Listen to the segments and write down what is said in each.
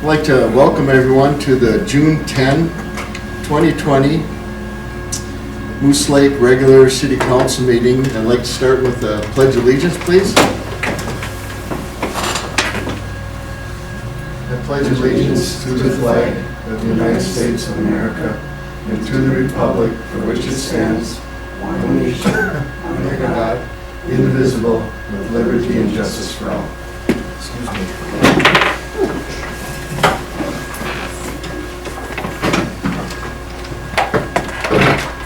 I'd like to welcome everyone to the June 10, 2020 Moose Lake regular city council meeting. I'd like to start with the pledge of allegiance, please. I pledge allegiance to the flag of the United States of America and to the republic for which it stands, one nation, under God, indivisible, with liberty and justice for all. Excuse me.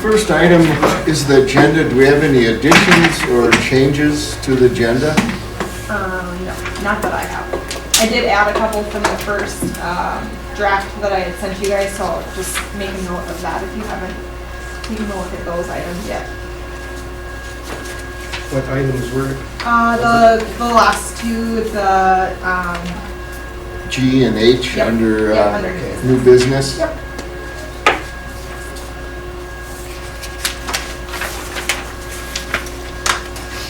First item is the agenda. Do we have any additions or changes to the agenda? No, not that I have. I did add a couple from the first draft that I had sent you guys, so I'll just make a note of that if you haven't taken a look at those items yet. What items were? The last two, the G and H Yep. under Yep, under new business? Yep.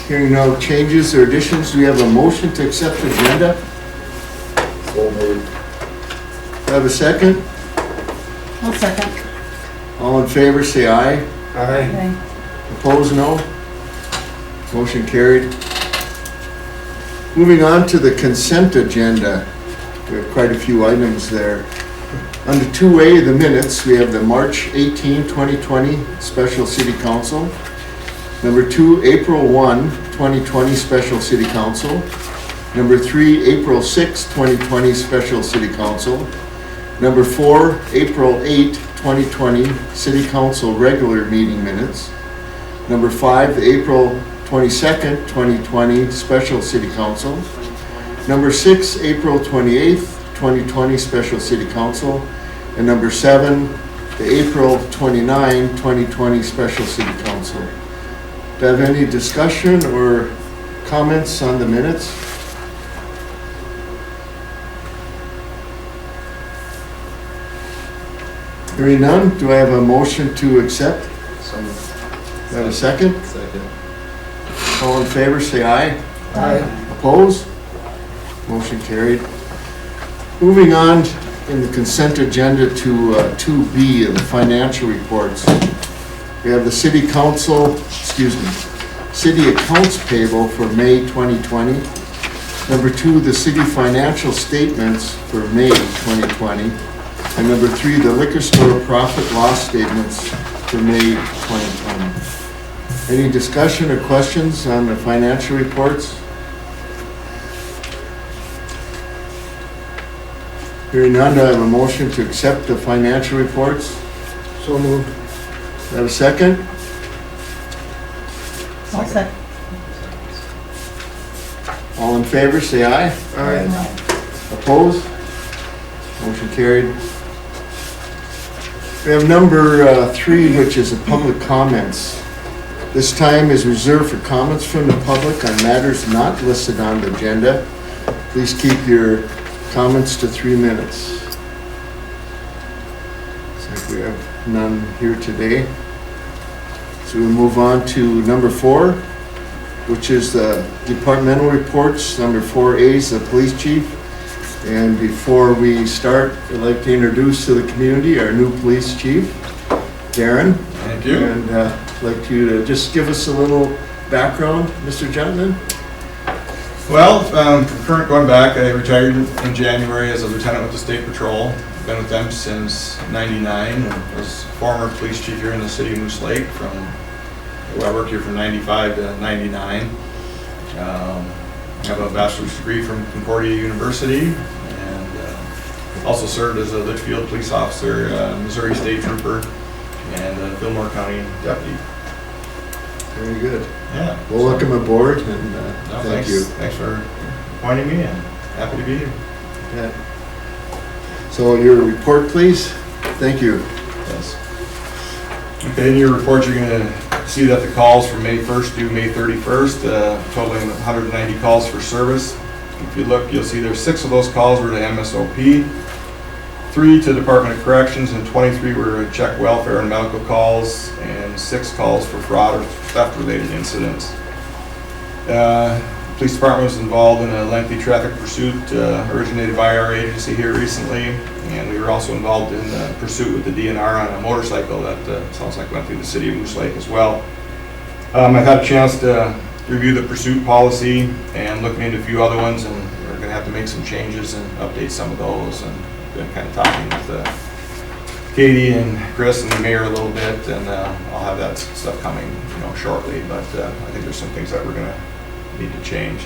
Hearing no changes or additions, do we have a motion to accept the agenda? So moved. Do I have a second? I'll second. All in favor, say aye. Aye. Okay. Opposed, no. Motion carried. Moving on to the consent agenda. We have quite a few items there. Under 2A, the minutes, we have the March 18, 2020 Special City Council. Number 2, April 1, 2020 Special City Council. Number 3, April 6, 2020 Special City Council. Number 4, April 8, 2020 City Council Regular Meeting Minutes. Number 5, the April 22nd, 2020 Special City Council. Number 6, April 28th, 2020 Special City Council. And number 7, the April 29, 2020 Special City Council. Do you have any discussion or comments on the minutes? Hearing none, do I have a motion to accept? So moved. Do I have a second? Second. All in favor, say aye. Aye. Opposed? Motion carried. Moving on in the consent agenda to 2B of the financial reports. We have the city accounts payable for May 2020. Number 2, the city financial statements for May 2020. And number 3, the liquor store profit loss statements for May 2020. Any discussion or questions on the financial reports? Hearing none, do I have a motion to accept the financial reports? So moved. Do I have a second? I'll second. All in favor, say aye. Aye. Opposed? Motion carried. We have number 3, which is the public comments. This time is reserved for comments from the public on matters not listed on the agenda. Please keep your comments to 3 minutes. Looks like we have none here today. So we'll move on to number 4, which is the departmental reports. Number 4A is the police chief. And before we start, I'd like to introduce to the community our new police chief, Darren. Thank you. And I'd like you to just give us a little background, Mr. Gentleman. Well, going back, I retired in January as a lieutenant with the State Patrol. Been with them since '99 and was former police chief here in the city of Moose Lake I worked here from '95 to '99. I have a bachelor's degree from Concordia University and also served as a Litchfield police officer, Missouri State Trooper, and Fillmore County deputy. Very good. Yeah. Well, welcome aboard and No, thank thanks. you. Thanks for appointing me and happy to be here. Yeah. So your report, please. Thank you. Yes. Okay, in your report, you're going to see that the calls from May 1st through May 31st, totaling 190 calls for service. If you look, you'll see there's 6 of those calls were to MSOP, 3 to Department of Corrections, and 23 were check welfare and medical calls, and 6 calls for fraud or theft-related incidents. Police department was involved in a lengthy traffic pursuit originated by our agency here recently, and we were also involved in a pursuit with the DNR on a motorcycle that sounds like went through the city of Moose Lake as well. I've had a chance to review the pursuit policy and looking into a few other ones, and we're going to have to make some changes and update some of those, and been kind of talking with Katie and Chris and the mayor a little bit, and I'll have that stuff coming, shortly, but I think there's some things that we're going to need to change.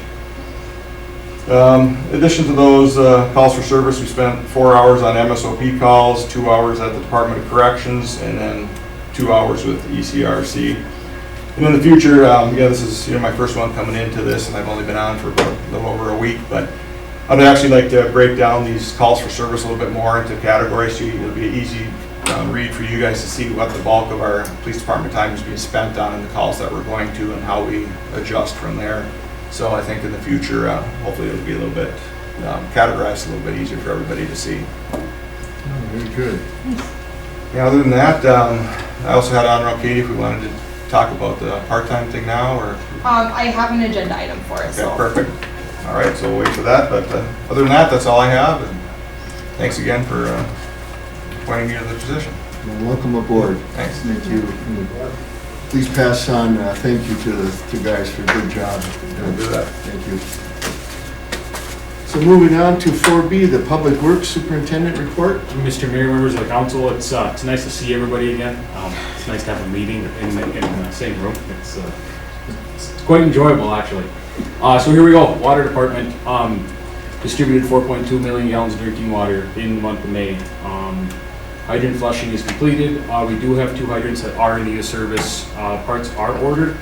In addition to those calls for service, we spent 4 hours on MSOP calls, 2 hours at the Department of Corrections, and then 2 hours with ECRC. And in the future, this is my first one coming into this, and I've only been on for about a little over a week, but I'd actually like to break down these calls for service a little bit more into categories so it'll be an easy read for you guys to see what the bulk of our police department time is being spent on and the calls that we're going to and how we adjust from there. So I think in the future, hopefully it'll be a little bit categorized a little bit easier for everybody to see. Very good. Yeah, other than that, I also had on Katie if we wanted to talk about the part-time thing now, or? I have an agenda item for it, Okay, so. perfect. All right, so we'll wait for that, but other than that, that's all I have, and thanks again for appointing me to the position. Well, welcome aboard. Thanks. Thank you. Please pass on thank you to the guys for a good job. We'll do that. Thank you. So moving on to 4B, the Public Works Superintendent Report. Mr. Mayor, members of the council, it's nice to see everybody again. It's nice to have a meeting in the same room. It's quite enjoyable, actually. So here we go. Water Department distributed 4.2 million gallons of drinking water in the month of May. Hydrant flushing is completed. We do have 2 hydrants that are in need of service. Parts are ordered,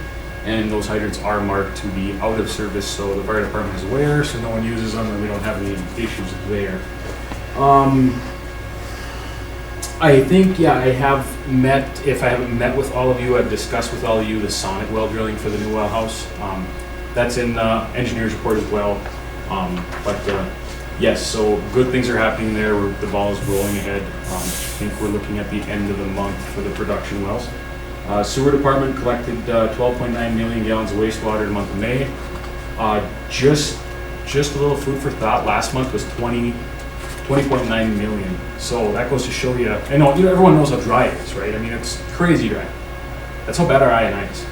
and those hydrants are marked to be out of service, so the fire department is aware, so no one uses them, and we don't have any issues there. I think, I have met, if I haven't met with all of you, I've discussed with all of you the sonic well drilling for the new well house. That's in the engineer's report as well. Yes, so good things are happening there. The ball is rolling ahead. I think we're looking at the end of the month for the production wells. Sewer department collected 12.9 million gallons of wastewater in the month of May. Just a little food for thought. Last month was 20.9 million. So that goes to show you. I know everyone knows how dry it is, right? I mean, it's crazy dry. That's how bad our I&I is.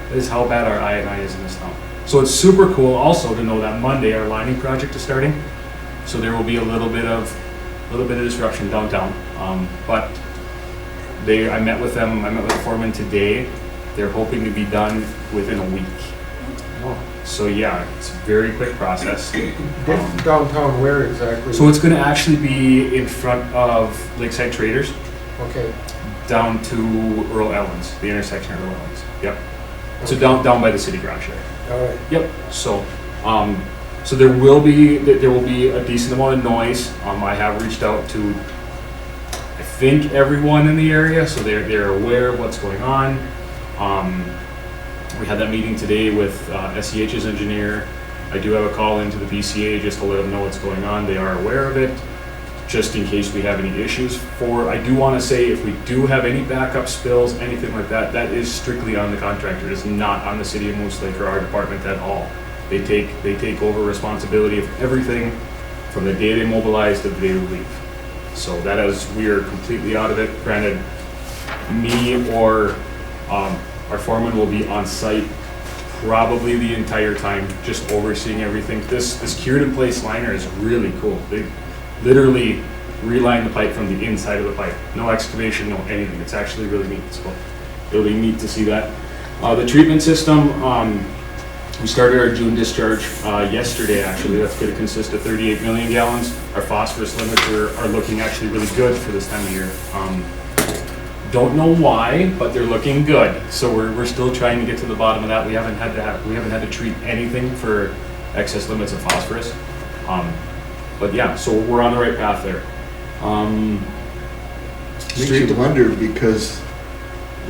That is how bad our I&I is in this town. So it's super cool also to know that Monday our lining project is starting. So there will be a little bit of disruption downtown. But I met with them. I met with the foreman today. They're hoping to be done within a week. So yeah, it's a very quick process. Downtown where exactly? So it's going to actually be in front of Lakeside Traders, Okay. down to Earl Ellens, the intersection of Earl Ellens. Yep. So down by the city garage there. All right. Yep. So so there will be a decent amount of noise. I have reached out to I think everyone in the area, so they're aware of what's going on. We had that meeting today with SEH's engineer. I do have a call into the BCA just to let them know what's going on. They are aware of it, just in case we have any issues. I do want to say if we do have any backup spills, anything like that, that is strictly on the contractor. It is not on the city of Moose Lake or our department at all. They take over responsibility of everything from the day they mobilize to the day they leave. So we are completely out of it. Granted, me or our foreman will be on site probably the entire time, just overseeing everything. This cured in place liner is really cool. They literally reline the pipe from the inside of the pipe. No excavation, no anything. It's actually really neat. So it'll be neat to see that. The treatment system, we started our June discharge yesterday actually. That's going to consist of 38 million gallons. Our phosphorus limits are looking actually really good for this time of year. Don't know why, but they're looking good. So we're still trying to get to the bottom of that. We haven't had to treat anything for excess limits of phosphorus. But yeah, so we're on the right path there. Makes you wonder, because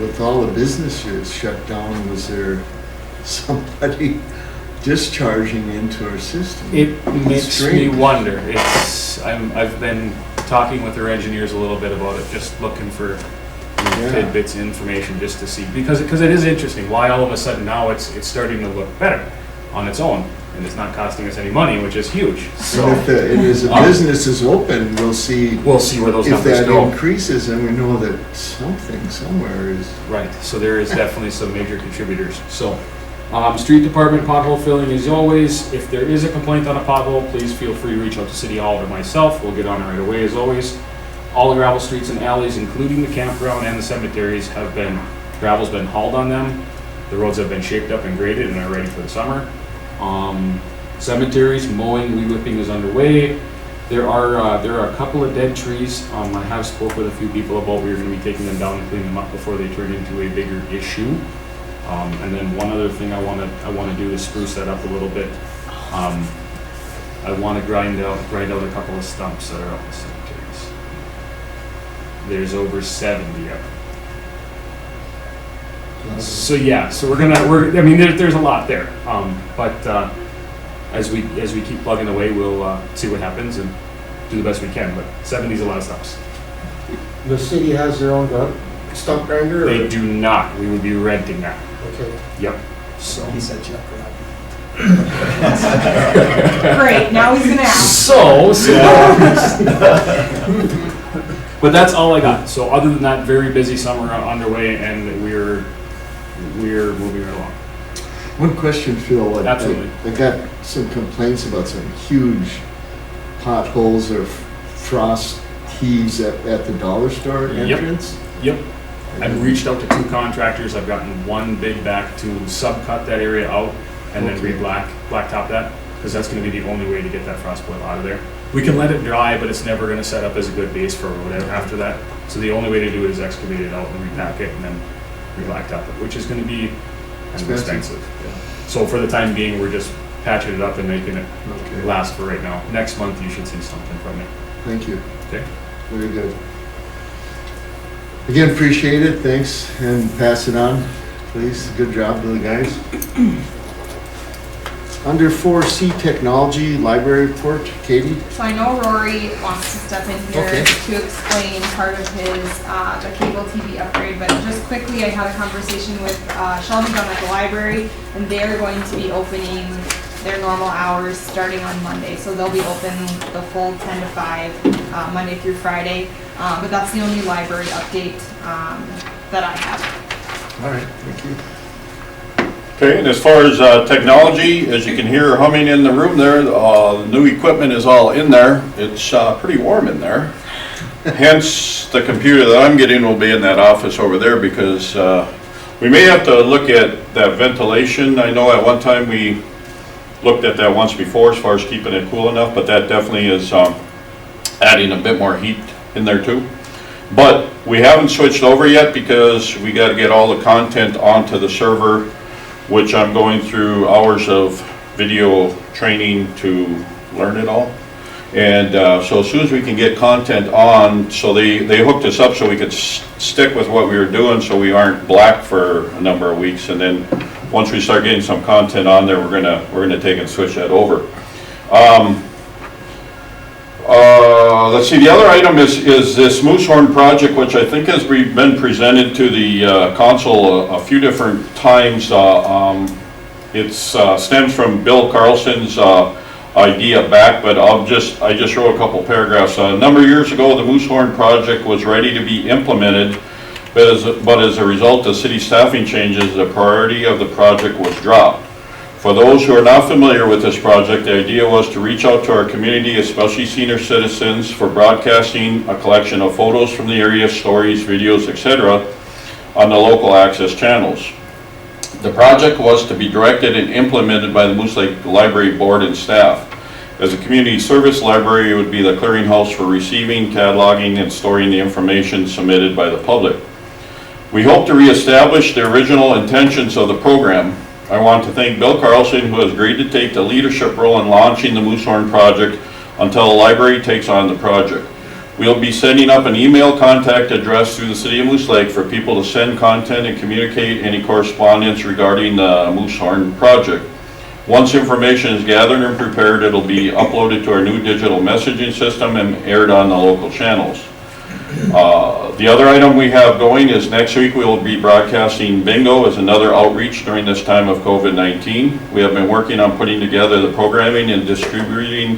with all the businesses shut down, was there somebody discharging into our system? It makes me wonder. I've been talking with their engineers a little bit about it, just looking for tidbits of information just to see, because it is interesting why all of a sudden now it's starting to look better. on its own, and it's not costing us any money, which is huge. So And as the business is open, we'll see we'll see where those if numbers that go. increases, and we know that something somewhere is. Right, so there is definitely some major contributors. So, street department pothole filling as always. If there is a complaint on a pothole, please feel free to reach out to City Hall or myself. We'll get on it right away as always. All the gravel streets and alleys, including the campground and the cemeteries, gravel's been hauled on them. The roads have been shaped up and graded and are ready for the summer. Cemeteries, mowing, weed whipping is underway. There are a couple of dead trees. I have spoke with a few people about we're going to be taking them down and cleaning them up before they turn into a bigger issue. And then one other thing I want to do is spruce that up a little bit. I want to grind out a couple of stumps that are up in the cemeteries. There's over 70 of them. So yeah, so I mean, there's a lot there. But as we keep plugging away, we'll see what happens and do the best we can. But 70 is a lot of stumps. The city has their own stump grinder? or- They do not. We would be renting that. Okay. Yep. So. He said Jeff Robb. Great, now he's gonna ask. But that's all I got. So other than that, very busy summer underway, and we're moving right along. One question, Phil. Absolutely. I got some complaints about some huge potholes or frost heaves at the dollar store Yep. entrance. Yep. I've reached out to 2 contractors. I've gotten one big back to subcut that area out and then Okay. blacktop that, because that's going to be the only way to get that frost boil out of there. We can let it dry, but it's never going to set up as a good base for whatever after that. So the only way to do it is excavate it out and repack it and then re-blacktop it, which is going to be kind of expensive. Yeah. So for the time being, we're just patching it up and making it Okay. last for right now. Next month, you should see something from it. Thank you. Okay. Very good. Again, appreciate it. Thanks, and pass it on, please. Good job to the guys. Under 4C Technology Library Report, Katie? So I know Rory wants to step in here Okay. to explain part of his, the cable TV upgrade, but just quickly, I had a conversation with Shelby down at the library, and they're going to be opening their normal hours starting on Monday. So they'll be open the full 10 to 5, Monday through Friday. But that's the only library update that I have. All right, thank you. Okay, and as far as technology, as you can hear humming in the room there, the new equipment is all in there. It's pretty warm in there. Hence, the computer that I'm getting will be in that office over there, because we may have to look at that ventilation. I know at one time we looked at that once before as far as keeping it cool enough, but that definitely is adding a bit more heat in there too. But we haven't switched over yet because we got to get all the content onto the server, which I'm going through hours of video training to learn it all. And so as soon as we can get content on, so they hooked us up so we could stick with what we were doing, so we aren't black for a number of weeks. And then once we start getting some content on there, we're gonna take and switch that over. Let's see, the other item is this Moosehorn project, which I think has been presented to the council a few different times. It stems from Bill Carlson's idea back, but I just wrote a couple paragraphs. A number of years ago, the Moosehorn project was ready to be implemented, but as a result of city staffing changes, the priority of the project was dropped. For those who are not familiar with this project, the idea was to reach out to our community, especially senior citizens, for broadcasting a collection of photos from the area, stories, videos, etc., on the local access channels. The project was to be directed and implemented by the Moose Lake Library Board and staff. As a community service library, it would be the clearinghouse for receiving, cataloging, and storing the information submitted by the public. We hope to reestablish the original intentions of the program. I want to thank Bill Carlson, who has agreed to take the leadership role in launching the Moosehorn project until the library takes on the project. We'll be setting up an email contact address through the City of Moose Lake for people to send content and communicate any correspondence regarding the Moosehorn project. Once information is gathered and prepared, it'll be uploaded to our new digital messaging system and aired on the local channels. The other item we have going is next week we will be broadcasting bingo as another outreach during this time of COVID-19. We have been working on putting together the programming and distributing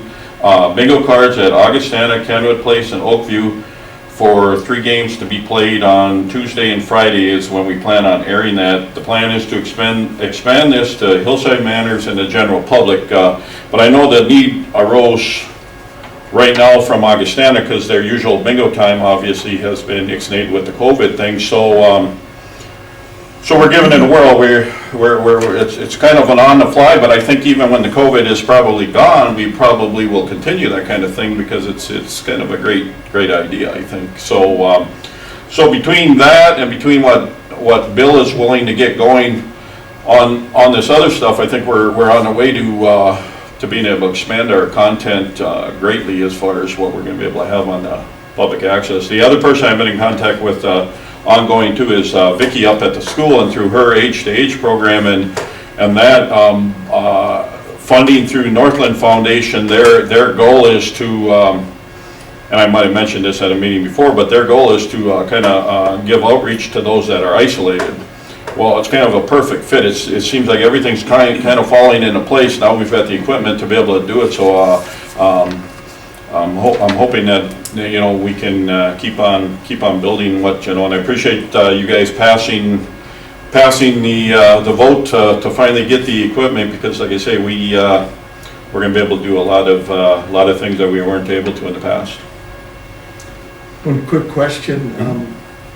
bingo cards at Augustana, Kenwood Place, and Oakview for 3 games to be played on Tuesday and Friday is when we plan on airing that. The plan is to expand this to Hillside Manors and the general public, but I know the need arose right now from Augustana because their usual bingo time obviously has been ixnayed with the COVID thing. So we're giving it a whirl. It's kind of an on the fly, but I think even when the COVID is probably gone, we probably will continue that kind of thing because it's kind of a great idea, I think. So so between that and between what Bill is willing to get going on this other stuff, I think we're on the way to being able to expand our content greatly as far as what we're going to be able to have on the public access. The other person I've been in contact with ongoing too is Vicki up at the school, and through her Age to Age program and that funding through Northland Foundation, their goal is to, and I might have mentioned this at a meeting before, but their goal is to kind of give outreach to those that are isolated. Well, it's kind of a perfect fit. It seems like everything's kind of falling into place. Now we've got the equipment to be able to do it. So I'm hoping that we can keep on building what and I appreciate you guys passing the vote to finally get the equipment, because like I say, we're going to be able to do a lot of things that we weren't able to in the past. One quick question,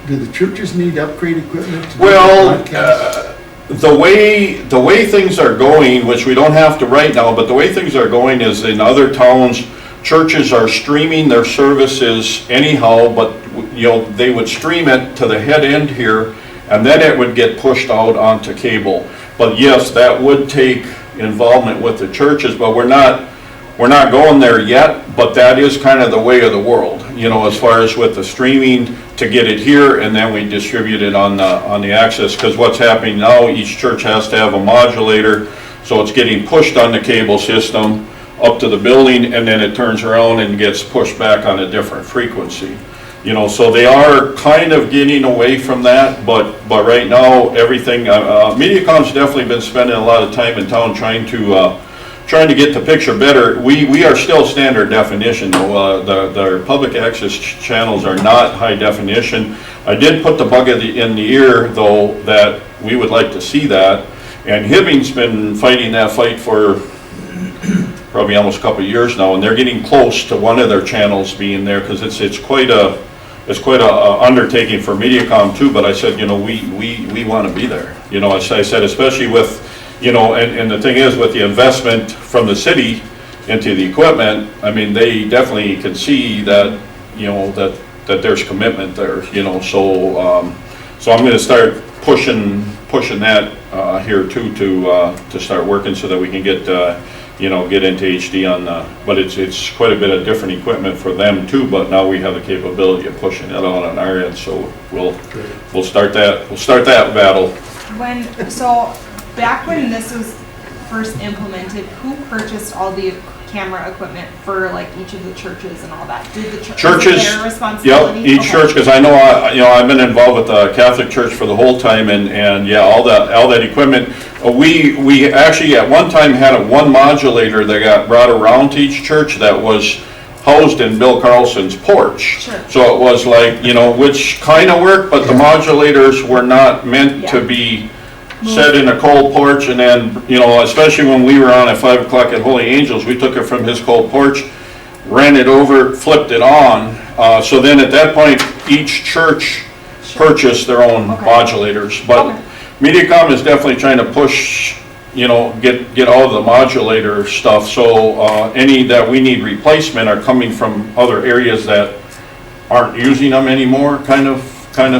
do the churches need upgrade equipment? To do Well, podcasts? the way things are going, which we don't have to right now, but the way things are going is in other towns, churches are streaming their services anyhow, but they would stream it to the head end here, and then it would get pushed out onto cable. But yes, that would take involvement with the churches, but we're not going there yet, but that is kind of the way of the world, as far as with the streaming to get it here, and then we distribute it on the access, because what's happening now, each church has to have a modulator, so it's getting pushed on the cable system up to the building, and then it turns around and gets pushed back on a different frequency. So they are kind of getting away from that, but right now, everything, MediaCom's definitely been spending a lot of time in town trying to get the picture better. We are still standard definition, though. The public access channels are not high definition. I did put the bug in the ear, though, that we would like to see that. And Hibbing's been fighting that fight for probably almost a couple of years now, and they're getting close to one of their channels being there, because it's quite a undertaking for MediaCom too. But I said, we want to be there. As I said, especially with and the thing is, with the investment from the city into the equipment, I mean, they definitely can see that, that there's commitment there, so I'm going to start pushing that here too, to start working so that we can get into HD on but it's quite a bit of different equipment for them too, but now we have the capability of pushing it on our end, so we'll start that battle. Back when this was first implemented, who purchased all the camera equipment for each of the churches and all that? Did the churches? Was it their responsibility? Yep, each church, because I know I've been involved with the Catholic Church for the whole time, and yeah, all that equipment. We actually at one time had one modulator that got brought around to each church that was housed in Bill Carlson's porch. Sure. So it was which kind of worked, but the modulators were not meant to be set in a cold porch, and then, especially when we were on at 5 o'clock at Holy Angels, we took it from his cold porch, ran it over, flipped it on. So then at that point, each church purchased their own modulators. But MediaCom is definitely trying to push, get all of the modulator stuff. So any that we need replacement are coming from other areas that aren't using them anymore, kind of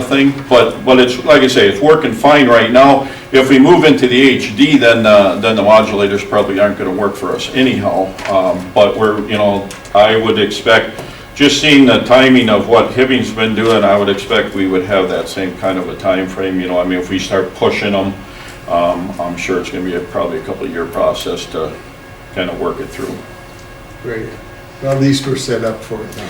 thing. But it's, like I say, it's working fine right now. If we move into the HD, then the modulators probably aren't going to work for us anyhow. But I would expect, just seeing the timing of what Hibbing's been doing, I would expect we would have that same kind of a time frame. If we start pushing them, I'm sure it's going to be probably a couple of year process to kind of work it through. Great. Well, at least we're set up for it now.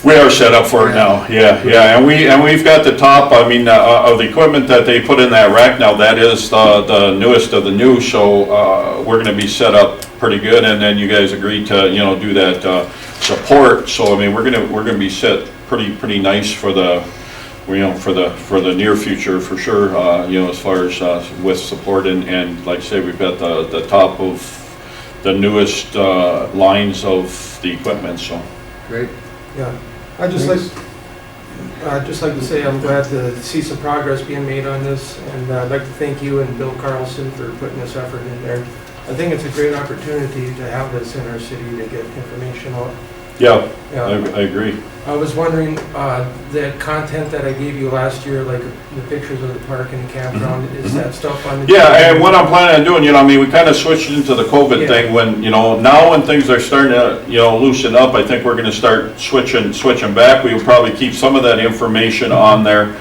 We are set up for it now, yeah, and we've got the top, I mean, of the equipment that they put in that rack now, that is the newest of the new, so, we're gonna be set up pretty good, and then you guys agreed to, you know, do that, support, so, I mean, we're gonna be set pretty nice for the, you know, for the near future, for sure, you know, as far as, with support, and like I say, we've got the top of the newest, lines of the equipment, so. Great. Yeah, I'd just like to say I'm glad to see some progress being made on this, and I'd like to thank you and Bill Carlson for putting this effort in there. I think it's a great opportunity to have this in our city to get information out. Yeah, Yeah. I agree. I was wondering, the content that I gave you last year, like the pictures of the park and the campground, is that stuff on the? Yeah, and what I'm planning on doing, you know, I mean, we kind of switched into the COVID Yeah. thing when, you know, now when things are starting to, you know, loosen up, I think we're gonna start switching back. We will probably keep some of that information on there,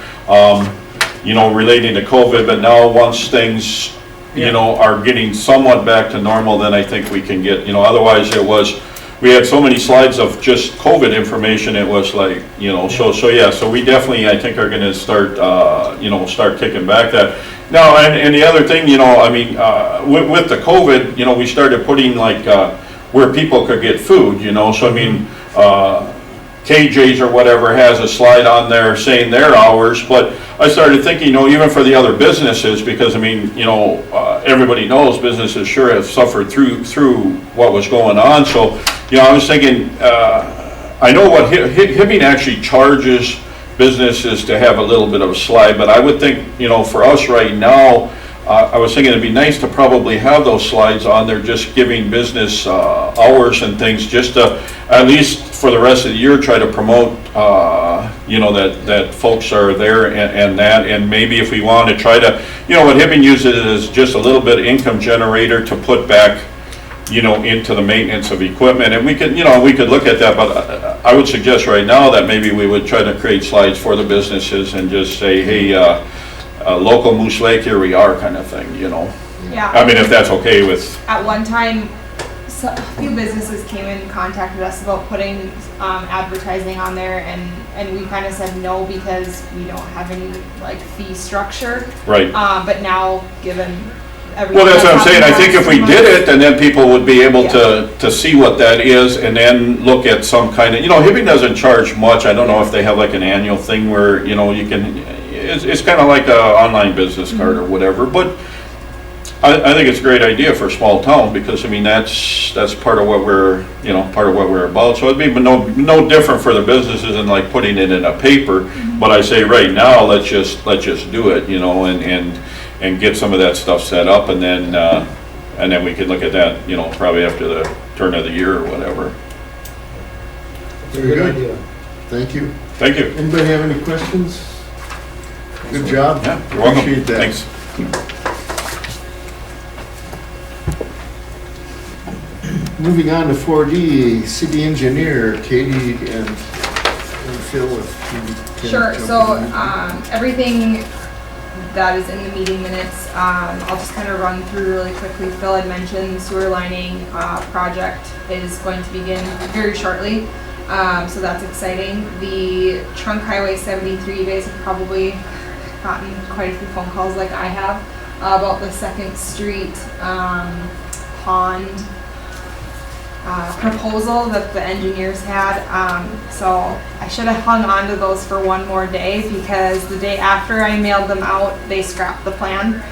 you know, relating to COVID, but now once things, you Yeah. know, are getting somewhat back to normal, then I think we can get, you know, otherwise it was, we had so many slides of just COVID information, it was like, you know, so yeah, so we definitely, I think, are gonna start, you know, start kicking back that. Now, and the other thing, you know, I mean, with the COVID, you know, we started putting like, where people could get food, you know, so I mean, KJ's or whatever has a slide on there saying their hours, but I started thinking, you know, even for the other businesses, because I mean, you know, everybody knows businesses sure have suffered through what was going on, so, you know, I was thinking, I know what Hibbing actually charges businesses to have a little bit of a slide, but I would think, you know, for us right now, I was thinking it'd be nice to probably have those slides on there, just giving business hours and things, just to, at least for the rest of the year, try to promote, you know, that folks are there and that, and maybe if we want to try to, you know, what Hibbing uses is just a little bit of income generator to put back, you know, into the maintenance of equipment, and we could, you know, we could look at that, but I would suggest right now that maybe we would try to create slides for the businesses and just say, hey, local Moose Lake, here we are, kind of thing, you know. Yeah. I mean, if that's okay with, At one time, a few businesses came and contacted us about putting advertising on there, and we kind of said no because we don't have any like fee structure. right. But now, given everything. Well, that's what I'm saying, I think if we did it. it, and then people would be able to see what that is, and then look at some kind of, you know, Hibbing doesn't charge much, I don't know if they have like an annual thing where, you know, you can, it's kind of like a online business card or whatever, but I think it's a great idea for a small town, because, I mean, that's part of what we're, you know, part of what we're about, so it'd be no different for the businesses than like putting it in a paper, but I say right now, let's just do it, you know, and get some of that stuff set up, and then we can look at that, you know, probably after the turn of the year or whatever. It's a Very good good. idea. Thank you. Thank you. Anybody have any questions? Good job. Yeah, you're welcome. Appreciate that. Thanks. Moving on to 4D, city engineer, Katie and Phil. if you can Sure, jump so, in. everything that is in the meeting minutes, I'll just kind of run through really quickly. Phil had mentioned sewer lining, project is going to begin very shortly, so that's exciting. The trunk highway 73, you guys have probably gotten quite a few phone calls like I have, about the Second Street, pond, proposal that the engineers had, so I should have hung on to those for one more day, because the day after I mailed them out, they scrapped the plan.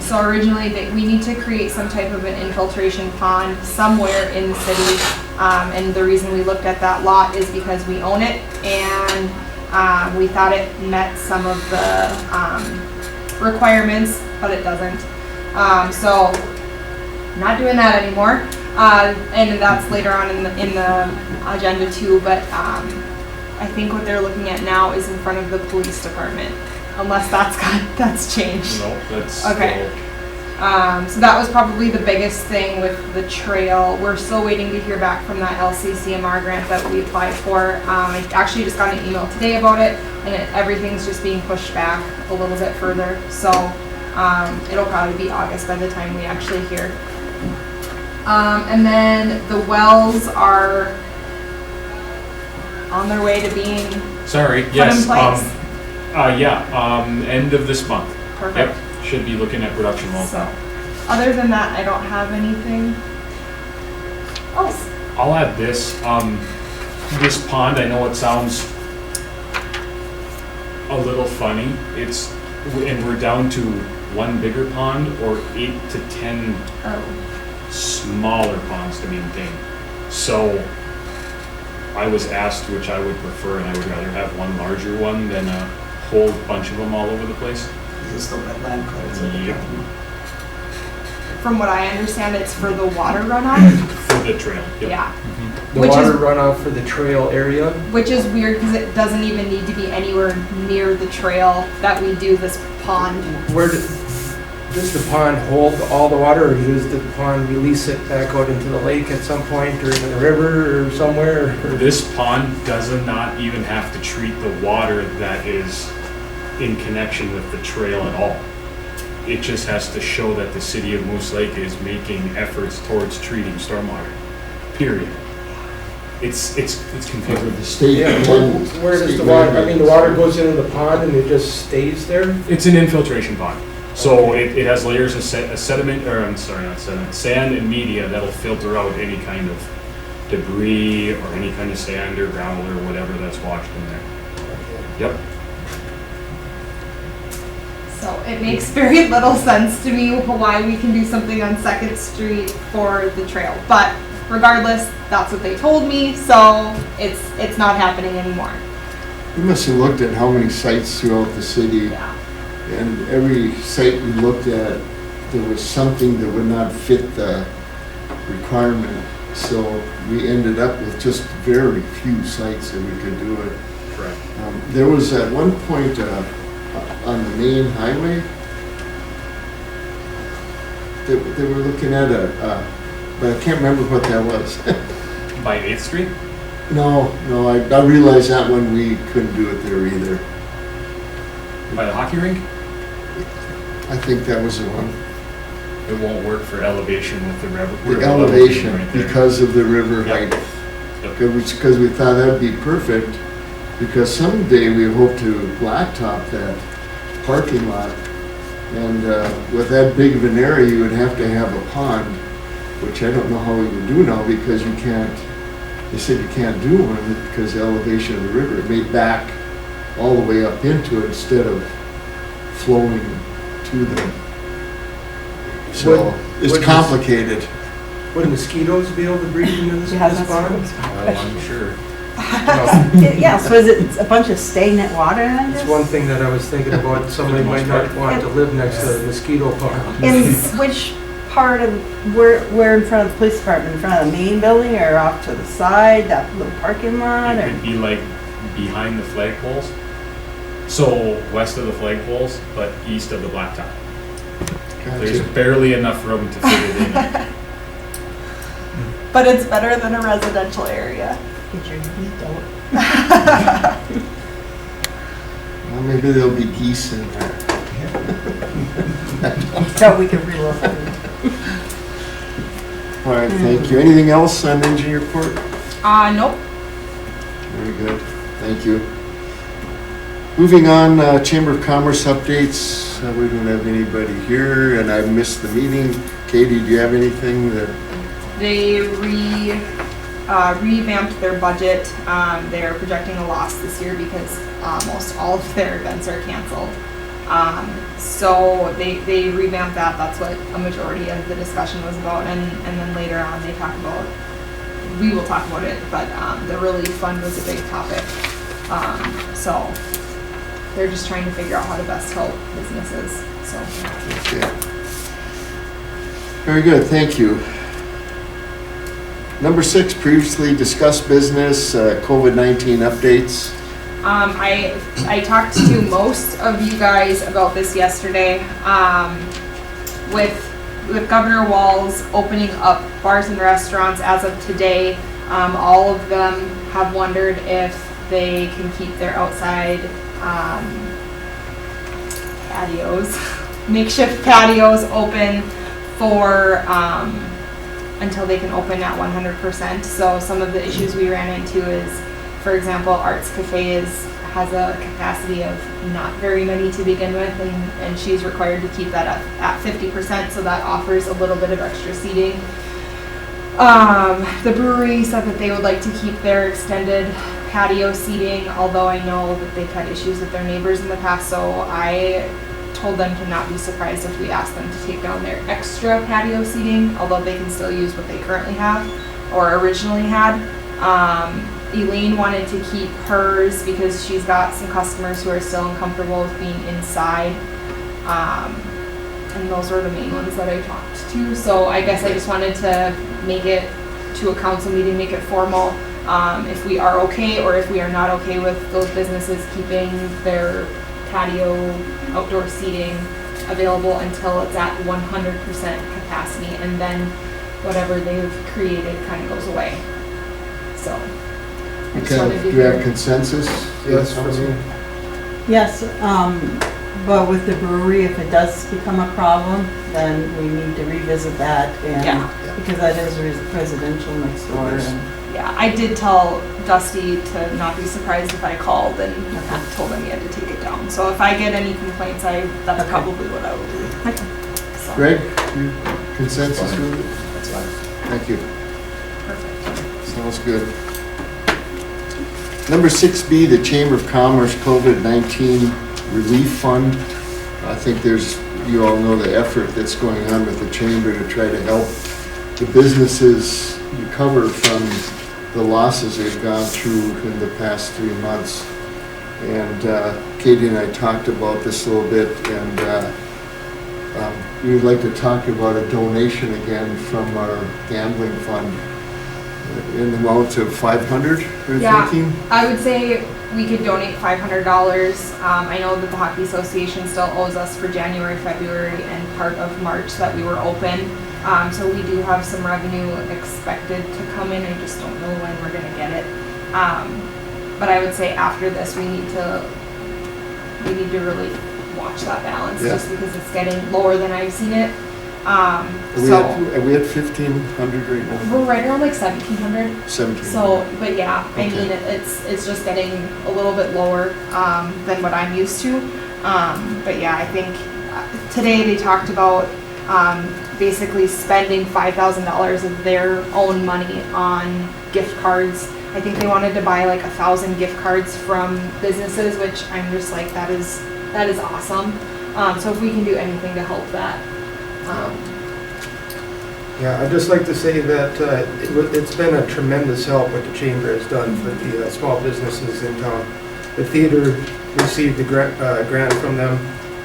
So originally, we need to create some type of an infiltration pond somewhere in the city, and the reason we looked at that lot is because we own it, and we thought it met some of the requirements, but it doesn't. So not doing that anymore. And that's later on in the agenda too, but I think what they're looking at now is in front of the police department, unless that's changed. No, that's. Okay. So that was probably the biggest thing with the trail. We're still waiting to hear back from that LCCMR grant that we applied for. I actually just got an email today about it, and everything's just being pushed back a little bit further. So it'll probably be August by the time we actually hear. And then the wells are on their way to being Sorry, put in yes, place? end of this month. Perfect. Yep, should be looking at production well. So, other than that, I don't have anything else. I'll add this, this pond, I know it sounds a little funny, and we're down to one bigger pond or 8 to 10 Oh, smaller ponds to maintain. So I was asked which I would prefer, and I would rather have one larger one than a whole bunch of them all over the place. Is this the wetland credits? Yep. from what I understand, it's for the water runoff. For the trail, yep. Yeah, The Which water is- runoff for the trail area, which is weird because it doesn't even need to be anywhere near the trail that we do this pond. where does the pond hold all the water, or does the pond release it back out into the lake at some point, or in the river, or somewhere? or- This pond does not even have to treat the water that is in connection with the trail at all. It just has to show that the city of Moose Lake is making efforts towards treating stormwater, period. It's confusing. The state. Yeah, where does the water, I mean, the water goes into the pond and it just stays there? It's an infiltration pond. So it has layers of sediment, or I'm sorry, not sediment, sand and media that'll filter out any kind of debris or any kind of sand or gravel or whatever that's washed in there. Yep. So it makes very little sense to me why we can do something on Second Street for the trail. But regardless, that's what they told me, so it's not happening anymore. We must have looked at how many sites throughout the city, Yeah. and every site we looked at, there was something that would not fit the requirement. So we ended up with just very few sites that we could do it. Correct. There was at one point on the main highway, they were looking at but I can't remember what that was. By 8th Street? No, I realized that one we couldn't do it there either. By the hockey rink? I think that was the one. It won't work for elevation with the river. The elevation right there. because of the river Yep. height. Yep. Because we thought that'd be perfect, because someday we hope to blacktop that parking lot. And with that big of an area, you would have to have a pond, which I don't know how we would do now, because you can't, they said you can't do one because the elevation of the river, it may back all the way up into it instead of flowing to them. So Would- it's would- complicated. Would mosquitoes be able to breathe into this Yeah, this that's pond? Oh, I'm sure. Yeah, so is it a bunch of stagnant water in It's this? one thing that I was thinking about, somebody might not want to live next to a mosquito pond. In which part of, where in front of the police department, in front of the main building or off to the side, that little parking lot It or? could be like behind the flagpoles. So west of the flagpoles, but east of the blacktop. There's Gotcha. barely enough room to fit it in. But it's better than a residential area. Get your feet out. Well, maybe there'll be geese in there. So we can relocate. All right, thank you. Anything else on engineer report? Nope. Very good, thank you. Moving on, Chamber of Commerce updates. We don't have anybody here, and I missed the meeting. Katie, do you have anything that, They revamped their budget. They're projecting a loss this year because almost all of their events are canceled. So they revamped that. That's what a majority of the discussion was about. And then later on, they talk about, we will talk about it, but the relief fund was a big topic. So they're just trying to figure out how to best help businesses. So okay. Very good, thank you. Number 6, previously discussed business, COVID-19 updates. I talked to most of you guys about this yesterday. With Governor Walz opening up bars and restaurants as of today, all of them have wondered if they can keep their outside patios, makeshift patios open for until they can open at 100%. So some of the issues we ran into is For example, Arts Cafe has a capacity of not very many to begin with, and she's required to keep that at 50%, so that offers a little bit of extra seating. The brewery said that they would like to keep their extended patio seating, although I know that they've had issues with their neighbors in the past, so I told them to not be surprised if we asked them to take down their extra patio seating, although they can still use what they currently have or originally had. Elaine wanted to keep hers because she's got some customers who are still uncomfortable with being inside. And those were the main ones that I talked to. So I guess I just wanted to make it to a council meeting, make it formal. If we are okay or if we are not okay with those businesses keeping their patio outdoor seating available until it's at 100% capacity, and then whatever they've created kind of goes away. So. I just Okay, wanted to do you have hear- consensus? Yes, for me. Yes, but with the brewery, if it does become a problem, then we need to revisit that Yeah. and, because that is residential next door and. Yeah, I did tell Dusty to not be surprised if I called and Okay. told him he had to take it down. So if I get any complaints, that's Okay. probably what I will do. So, Greg, you consensus with it? That's fine. Thank you. perfect. Sounds good. Number 6B, the Chamber of Commerce COVID-19 Relief Fund. I think you all know the effort that's going on with the Chamber to try to help the businesses recover from the losses they've gone through in the past 3 months. And Katie and I talked about this a little bit, and we would like to talk about a donation again from our gambling fund in the amount of 500, we're Yeah. thinking. I would say we could donate $500. I know that the Hockey Association still owes us for January, February, and part of March that we were open. So we do have some revenue expected to come in. I just don't know when we're gonna get it. But I would say after this, we need to really watch that balance, Yeah. just because it's getting lower than I've seen it. Are we at 1,500 right now? We're right around like 1,700. 17. So, but yeah, I Okay. mean, it's just getting a little bit lower than what I'm used to. But yeah, I think today they talked about basically spending $5,000 of their own money on gift cards. I think they wanted to buy like 1,000 gift cards from businesses, which I'm just like, that is awesome. So if we can do anything to help that. Yeah, I'd just like to say that it's been a tremendous help what the Chamber has done for the small businesses in town. The theater received a grant from them,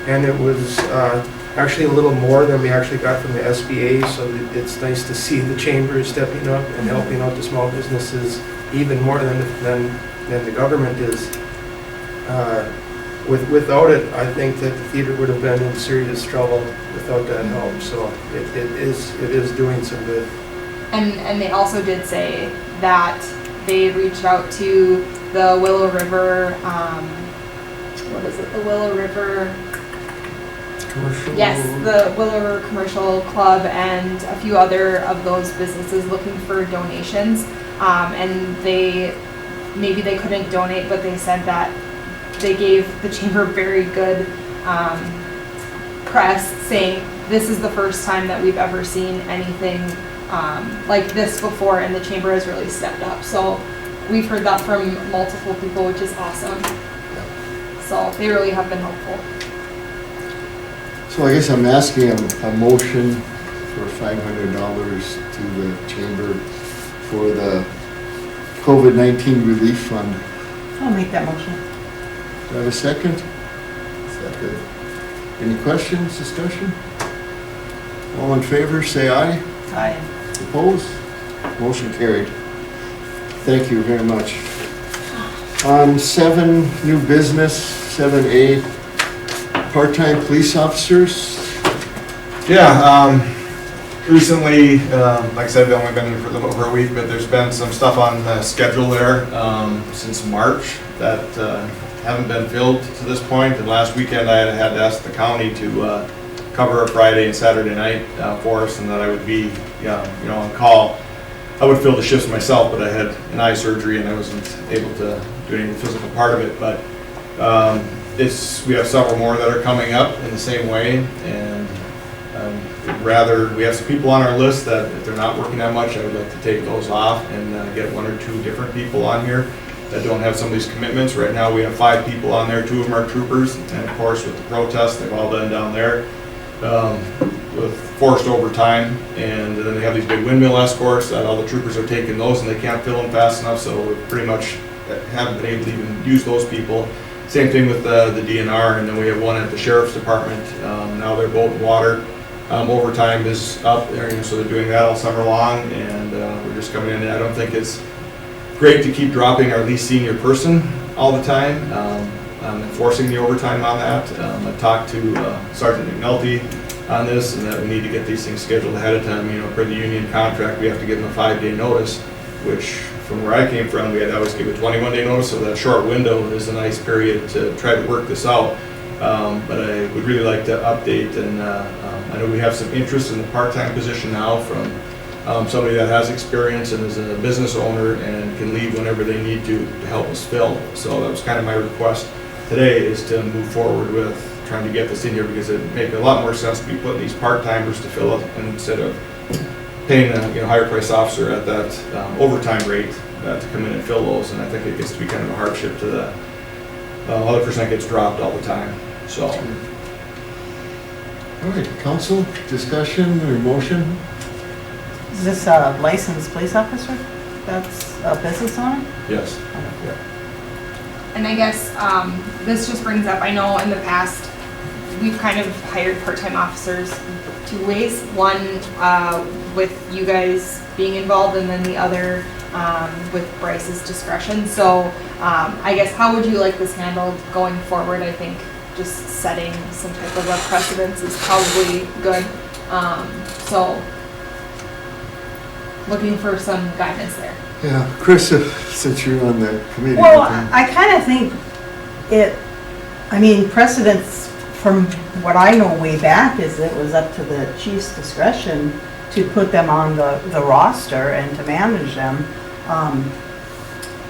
and it was actually a little more than we actually got from the SBA, so it's nice to see the Chamber stepping up and helping out the small businesses even more than the government is. Without it, I think that the theater would have been in serious trouble without that help, so it is doing some good. And they also did say that they reached out to the Willow River, what is it, the Willow River? Commercial? Yes, the Willow River Commercial Club and a few other of those businesses looking for donations. And maybe they couldn't donate, but they said that they gave the Chamber very good press, saying this is the first time that we've ever seen anything like this before, and the Chamber has really stepped up. So we've heard that from multiple people, which is awesome. So they really have been helpful. So I guess I'm asking a motion for $500 to the Chamber for the COVID-19 Relief Fund. I'll make that motion. Do I have a second? Second. Any questions, discussion? All in favor, say aye. Aye. Opposed? Motion carried. Thank you very much. On 7, new business, 7A, part-time police officers. Yeah, recently, like I said, I've only been here for a little over a week, but there's been some stuff on the schedule there since March that haven't been filled to this point. And last weekend, I had to ask the county to cover a Friday and Saturday night for us, and that I would be, on call. I would fill the shifts myself, but I had an eye surgery and I wasn't able to do any of the physical part of it. But we have several more that are coming up in the same way, and we have some people on our list that if they're not working that much, I would like to take those off and get 1 or 2 different people on here that don't have some of these commitments. Right now, we have 5 people on there, 2 of them are troopers, and of course, with the protests, they've all done down there with forced overtime, and then they have these big windmill escorts that all the troopers are taking those, and they can't fill them fast enough, so we pretty much haven't been able to even use those people. Same thing with the DNR, and then we have one at the Sheriff's Department. Now they're boat and water. Overtime is up there, so they're doing that all summer long, and we're just coming in. I don't think it's great to keep dropping our least senior person all the time, enforcing the overtime on that. I talked to Sergeant McNulty on this, and that we need to get these things scheduled ahead of time. Per the union contract, we have to give them a 5-day notice, which from where I came from, we had to always give a 21-day notice, so that short window is a nice period to try to work this out. But I would really like to update, and I know we have some interest in the part-time position now from somebody that has experience and is a business owner and can leave whenever they need to help us fill. So that was kind of my request today, is to move forward with trying to get this in here, because it'd make a lot more sense to be putting these part-timers to fill it instead of paying a higher price officer at that overtime rate to come in and fill those. And I think it gets to be kind of a hardship to the other person that gets dropped all the time. So. All right, council, discussion or motion? Is this a licensed police officer? That's a business owner? Yes. And I guess this just brings up, I know in the past, we've kind of hired part-time officers 2 ways. One, with you guys being involved, and then the other with Bryce's discretion. So I guess, how would you like this handled going forward? I think just setting some type of a precedence is probably good. So looking for some guidance there. Yeah, Chris, since you're on the committee. Well, you can- I kind of think precedence from what I know way back is it was up to the chief's discretion to put them on the roster and to manage them.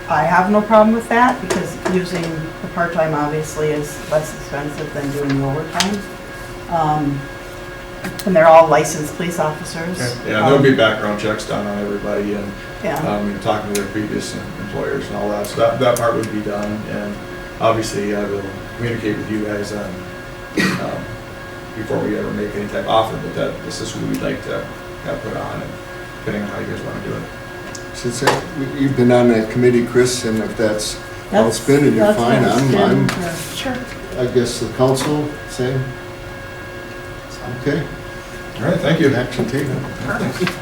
I have no problem with that, because using the part-time obviously is less expensive than doing the overtime. And they're all licensed police officers. Yeah, there'll be background checks done on everybody, and Yeah, talking to their previous employers and all that. So that part would be done, and obviously I will communicate with you guys before we ever make any type of offer, but this is who we'd like to have put on, and depending on how you guys want to do it. Since you've been on that committee, Chris, and if that's how it's been and you're that's fine, what it's I'm, been, yeah. Sure. I guess the council, same? Okay, All right, thank you. action taken. Perfect.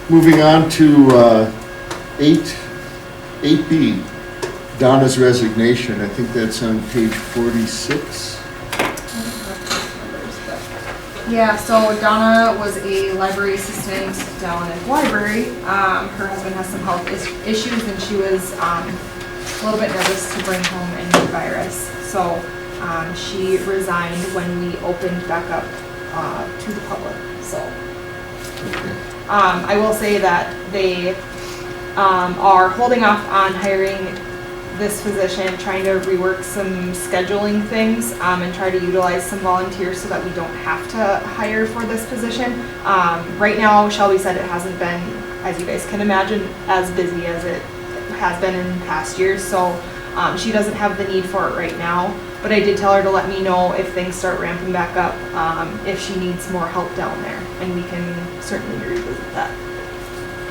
Moving on to 8B, Donna's resignation. I think that's on page 46. Yeah, so Donna was a library assistant down at the library. Her husband has some health issues, and she was a little bit nervous to bring home any virus. So she resigned when we opened back up to the public. So I will say that they are holding off on hiring this position, trying to rework some scheduling things and try to utilize some volunteers so that we don't have to hire for this position. Right now, Shelby said it hasn't been, as you guys can imagine, as busy as it has been in past years, so she doesn't have the need for it right now. But I did tell her to let me know if things start ramping back up, if she needs more help down there, and we can certainly revisit that.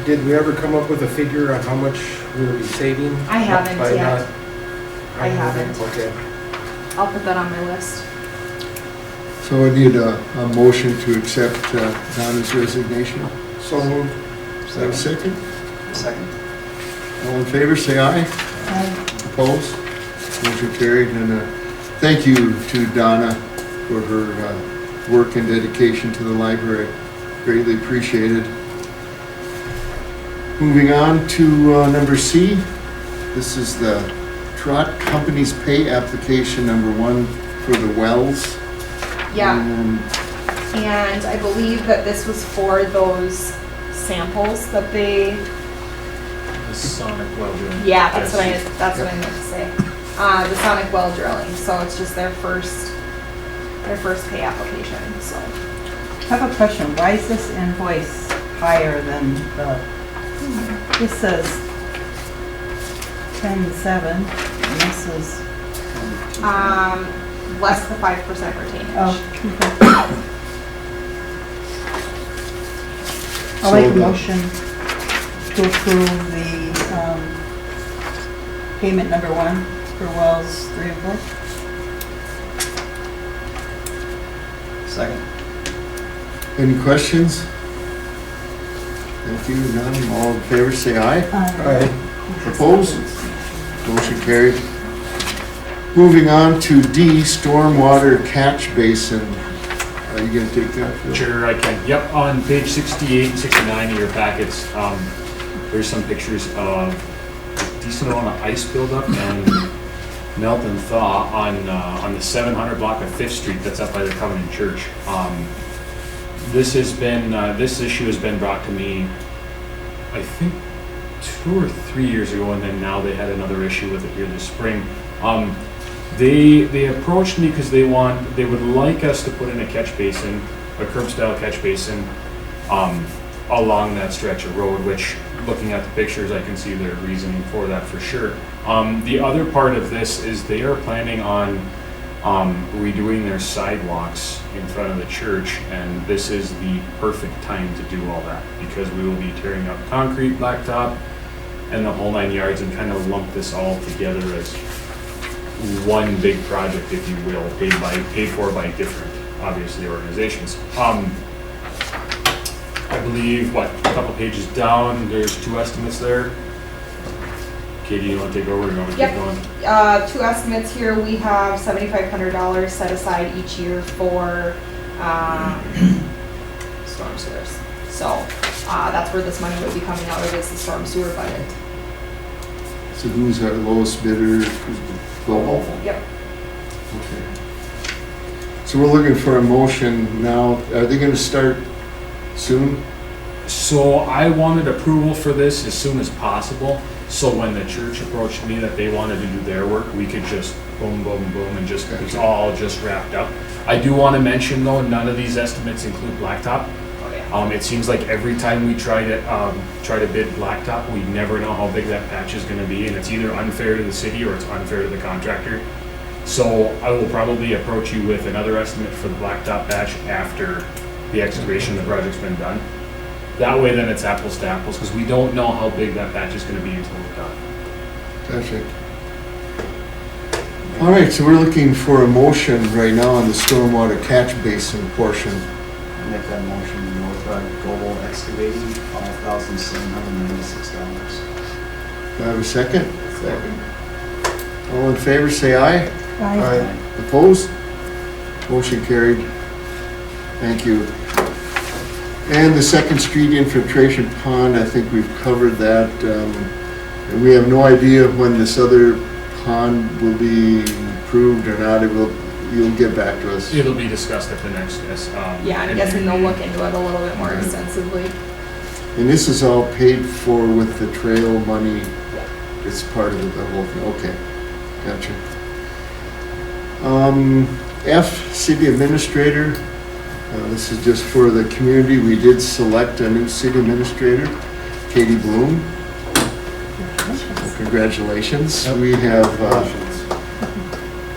Did we ever come up with a figure on how much we would be saving? I haven't by yet. not- I haven't. Okay. I'll put that on my list. So I need a motion to accept Donna's resignation. So moved. Is that a second? Second. All in favor, say aye. Opposed? Motion carried. And thank you to Donna for her work and dedication to the library. Greatly appreciated. Moving on to number C. This is the Trot Company's pay application number 1 for the wells. Yeah. And And I believe that this was for those samples that they, The sonic well drilling. yeah, that's Yes. what I meant to say. The sonic well drilling, so it's just their first pay application, so. I have a question. Why is this invoice higher than this says 10.7 and this is, Less than 5% retainage. oh, okay. I'll make a motion to approve the, payment number 1 for wells 3 and 4. Second. Any questions? Thank you, none, all in favor, say aye. Aye. Opposed? Motion carried. Moving on to D, stormwater catch basin. Are you gonna take that, Phil? Sure, I can. Yep, on page 68 and 69 of your packets, there's some pictures of decent amount of ice buildup and melt and thaw on the 700 block of 5th Street that's up by the Covenant Church. This issue has been brought to me, I think, 2 or 3 years ago, and then now they had another issue with it here this spring. They approached me because they would like us to put in a catch basin, a curb style catch basin, along that stretch of road, which, looking at the pictures, I can see their reasoning for that for sure. The other part of this is they are planning on redoing their sidewalks in front of the church, and this is the perfect time to do all that because we will be tearing up concrete, blacktop, and the whole 9 yards, and kind of lump this all together as one big project, if you will, paid for by different, obviously, organizations. I believe, a couple pages down, there's 2 estimates there. Katie, you want to take over, or you want me to keep going? 2 estimates here. We have $7,500 set aside each year for storm sewers. So that's where this money would be coming out of, is the storm sewer budget. So who's our lowest bidder? Global? Yep. Okay. So we're looking for a motion now. Are they gonna start soon? So I wanted approval for this as soon as possible, so when the church approached me that they wanted to do their work, we could just boom, boom, boom, and just, it's all just wrapped up. I do want to mention though, none of these estimates include blacktop. Oh, yeah. It seems like every time we try to bid blacktop, we never know how big that patch is gonna be, and it's either unfair to the city or it's unfair to the contractor. So I will probably approach you with another estimate for the blacktop patch after the excavation of the project's been done. That way then it's apples to apples, because we don't know how big that patch is gonna be until we're done. Gotcha. All right, so we're looking for a motion right now on the stormwater catch basin portion. Make that motion, Northside Global Excavating, $5,796. Do I have a second? Second. All in favor, say aye. Aye. Opposed? Motion carried. Thank you. And the Second Street infiltration pond, I think we've covered that. And we have no idea when this other pond will be approved or not. You'll get back to us. It'll be discussed at the next, yes. Yeah, I'm guessing they'll look into it a little bit more extensively. And this is all paid for with the trail money. It's part of the whole thing. Okay, gotcha. F, city administrator. This is just for the community. We did select a new city administrator, Katie Bloom. Congratulations.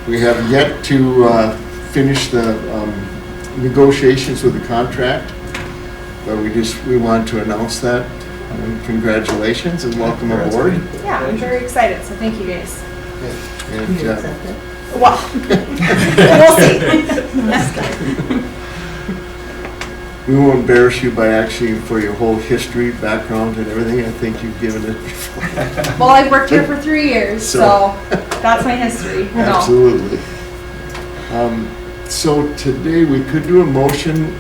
We have yet to finish the negotiations with the contract, but we want to announce that. Congratulations and welcome aboard. Yeah, I'm very excited, so thank you guys. And, You accept it? Well, we'll see. we won't embarrass you by asking for your whole history, background, and everything. I think you've given it before. Well, I've worked here for 3 years, so that's my history. No. Absolutely. So today we could do a motion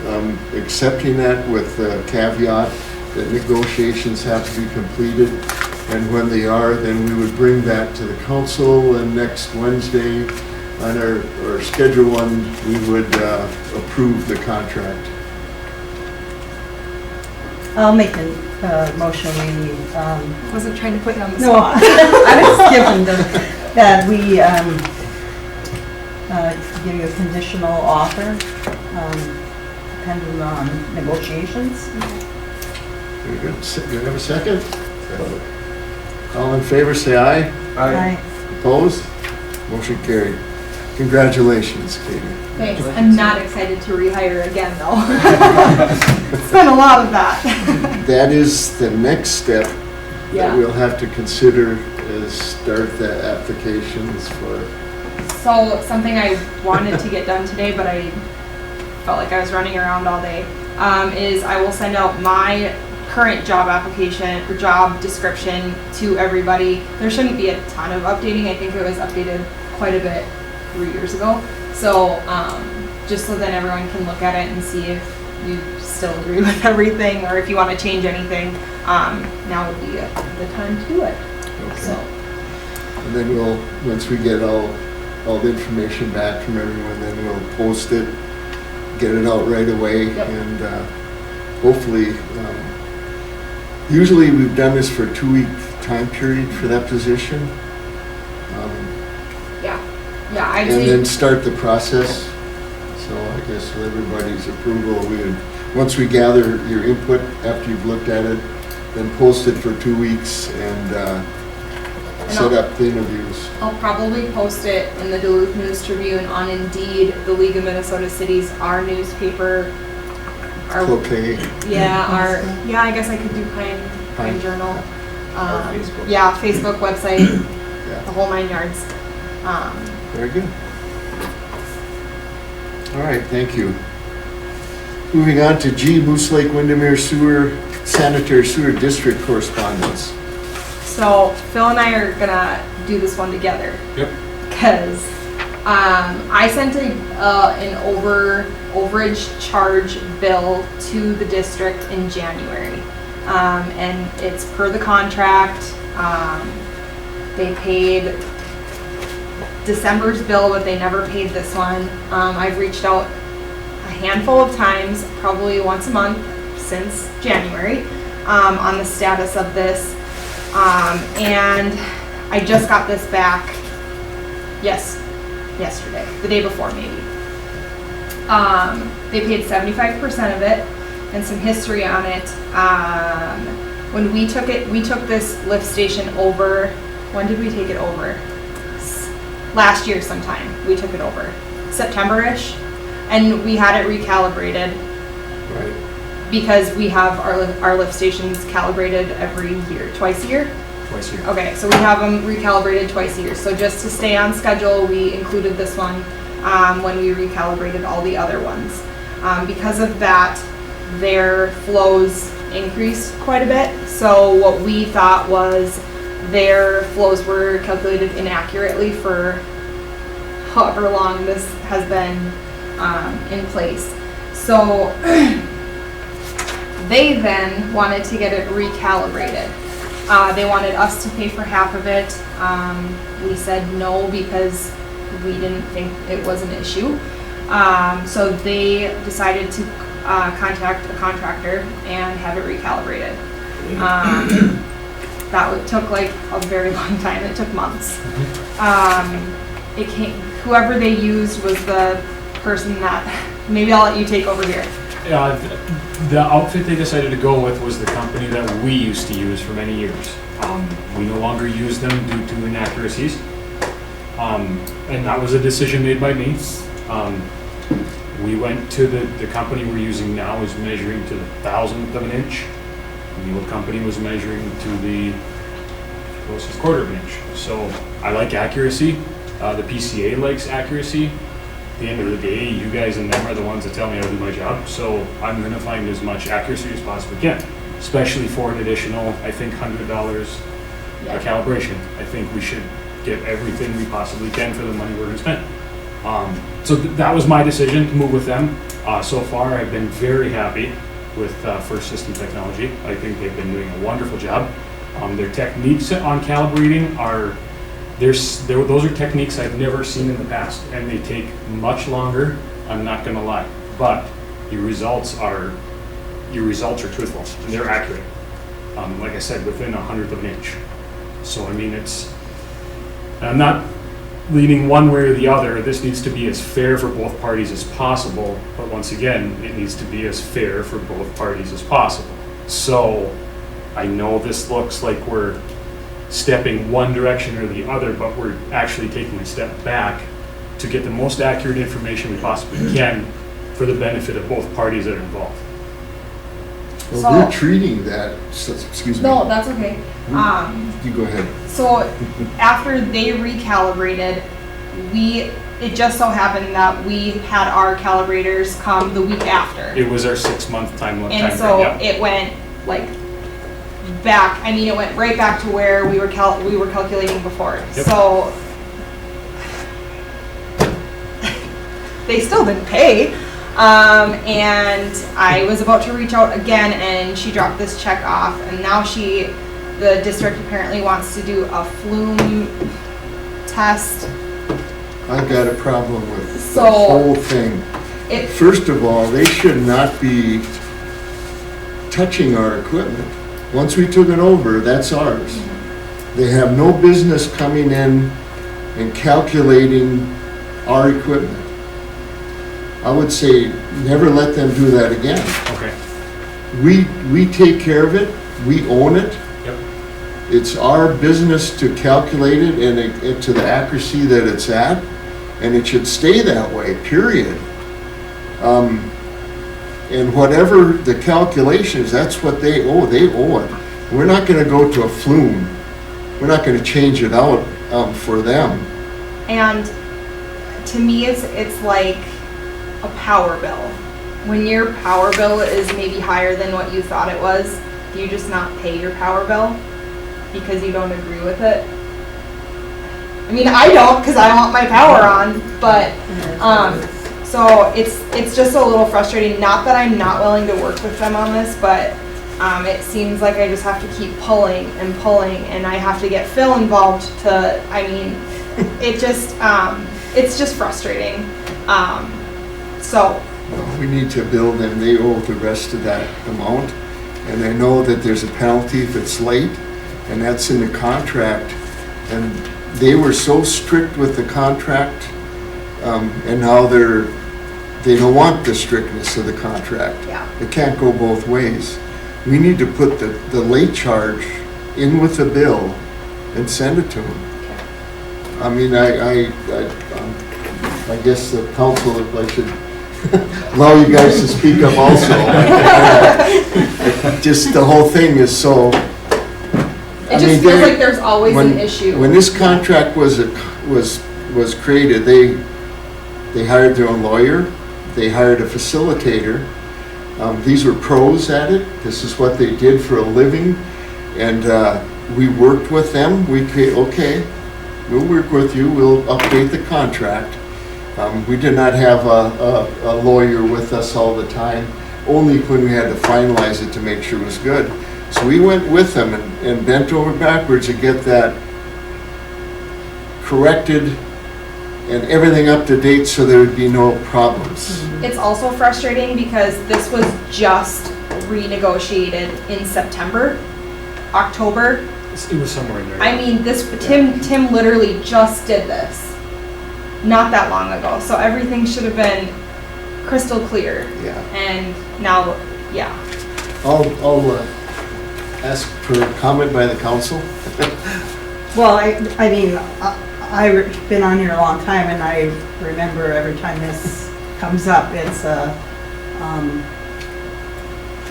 accepting that with the caveat that negotiations have to be completed. And when they are, then we would bring that to the council, and next Wednesday on our schedule one, we would approve the contract. I'll make a motion, we, Wasn't trying to put you on the no, spot. I was skipping that we give you a conditional offer, depending on negotiations. Very good. Do you have a second? All in favor, say aye. I, Opposed? Motion carried. Congratulations, Katie. Thanks. I'm not excited to rehire again though. It's been a lot of that. That is the next step that Yeah. we'll have to consider is start the applications for, So something I wanted to get done today, but I felt like I was running around all day, is I will send out my current job application or job description to everybody. There shouldn't be a ton of updating. I think it was updated quite a bit 3 years ago. So just so that everyone can look at it and see if you still agree with everything or if you want to change anything, now would be the time to do it. So. and then we'll, once we get all the information back from everyone, then we'll post it, get it out right away, Yep. and hopefully, usually we've done this for a 2-week time period for that position. Yeah, I'd And say. then start the process. So I guess with everybody's approval, we would, once we gather your input after you've looked at it, then post it for 2 weeks and set up the interviews. I'll probably post it in the Duluth News Tribune, on Indeed, the League of Minnesota Cities, our newspaper, our, Okay. yeah, I guess I could do Pine Pine. Journal. Our Facebook. Yeah, Facebook website, Yeah, the whole 9 yards. very good. All right, thank you. Moving on to G, Moose Lake Windermere Sewer, Sanitary Sewer District correspondence. So Phil and I are gonna do this one together. Yep. Cause I sent an overage charge bill to the district in January. And it's per the contract. They paid December's bill, but they never paid this one. I've reached out a handful of times, probably once a month since January, on the status of this. And I just got this back, yesterday, the day before maybe. They paid 75% of it and some history on it. When we took this lift station over, when did we take it over? Last year sometime, we took it over, September-ish, and we had it recalibrated Right. because we have our lift stations calibrated every year, twice a year? Twice a year. Okay, so we have them recalibrated twice a year. So just to stay on schedule, we included this one when we recalibrated all the other ones. Because of that, their flows increased quite a bit. So what we thought was their flows were calculated inaccurately for however long this has been in place. So they then wanted to get it recalibrated. They wanted us to pay for half of it. We said no because we didn't think it was an issue. So they decided to contact a contractor and have it recalibrated. That took like a very long time. It took months. Whoever they used was the person that, maybe I'll let you take over here. The outfit they decided to go with was the company that we used to use for many years. We no longer use them due to inaccuracies. And that was a decision made by me. We went to the company we're using now is measuring to the 1,000th of an inch. The old company was measuring to the closest quarter of an inch. So I like accuracy. The PCA likes accuracy. At the end of the day, you guys and them are the ones that tell me how to do my job. So I'm gonna find as much accuracy as possibly can, especially for an additional, I think, $100 a calibration. I think we should get everything we possibly can for the money we're gonna spend. So that was my decision to move with them. So far, I've been very happy with First System Technology. I think they've been doing a wonderful job. Their techniques on calibrating those are techniques I've never seen in the past, and they take much longer, I'm not gonna lie. But the results are your results are truthful and they're accurate. Like I said, within 1/100 of an inch. So, I mean, I'm not leaning one way or the other. This needs to be as fair for both parties as possible, but once again, it needs to be as fair for both parties as possible. So, I know this looks like we're stepping one direction or the other, but we're actually taking a step back to get the most accurate information we possibly can for the benefit of both parties that are involved. Well, So- we're treating that, excuse me. No, that's okay. You go ahead. So after they recalibrated, it just so happened that we had our calibrators come the week after. It was our 6-month time And frame, so yeah. it went like back, I mean, it went right back to where we were calculating before. Yep. So they still didn't pay. And I was about to reach out again and she dropped this check off and now the district apparently wants to do a flume test. I got a problem with the So- whole thing. It, First of all, they should not be touching our equipment. Once we took it over, that's ours. They have no business coming in and calculating our equipment. I would say never let them do that again. Okay, We take care of it, we own it. yep. It's our business to calculate it and to the accuracy that it's at, and it should stay that way, period. And whatever the calculations, that's what they owe it. We're not gonna go to a flume. We're not gonna change it out, for them. and to me, it's like a power bill. When your power bill is maybe higher than what you thought it was, do you just not pay your power bill because you don't agree with it? I mean, I don't because I want my power on, but so it's just a little frustrating. Not that I'm not willing to work with them on this, but it seems like I just have to keep pulling, and I have to get Phil involved to. I mean, it's just frustrating. So We need to bill them, they owe the rest of that amount. And I know that there's a penalty if it's late, and that's in the contract. And they were so strict with the contract, and now they don't want the strictness of the contract. yeah. It can't go both ways. We need to put the late charge in with the bill and send it to them. I mean, I guess the council, I should allow you guys to speak up also. Just the whole thing is so. It just feels like there's always an issue. When this contract was created, they hired their own lawyer, they hired a facilitator. These were pros at it. This is what they did for a living, and we worked with them. Okay, we'll work with you. We'll update the contract. We did not have a lawyer with us all the time, only when we had to finalize it to make sure it was good. So we went with them and bent over backwards to get that corrected and everything up to date so there would be no problems. It's also frustrating because this was just renegotiated in September, October. It was somewhere in there. I mean, Tim literally just did this not that long ago. So everything should have been crystal clear. Yeah. And now, yeah. I'll ask for a comment by the council. Well, I mean, I've been on here a long time and I remember every time this comes up, it's a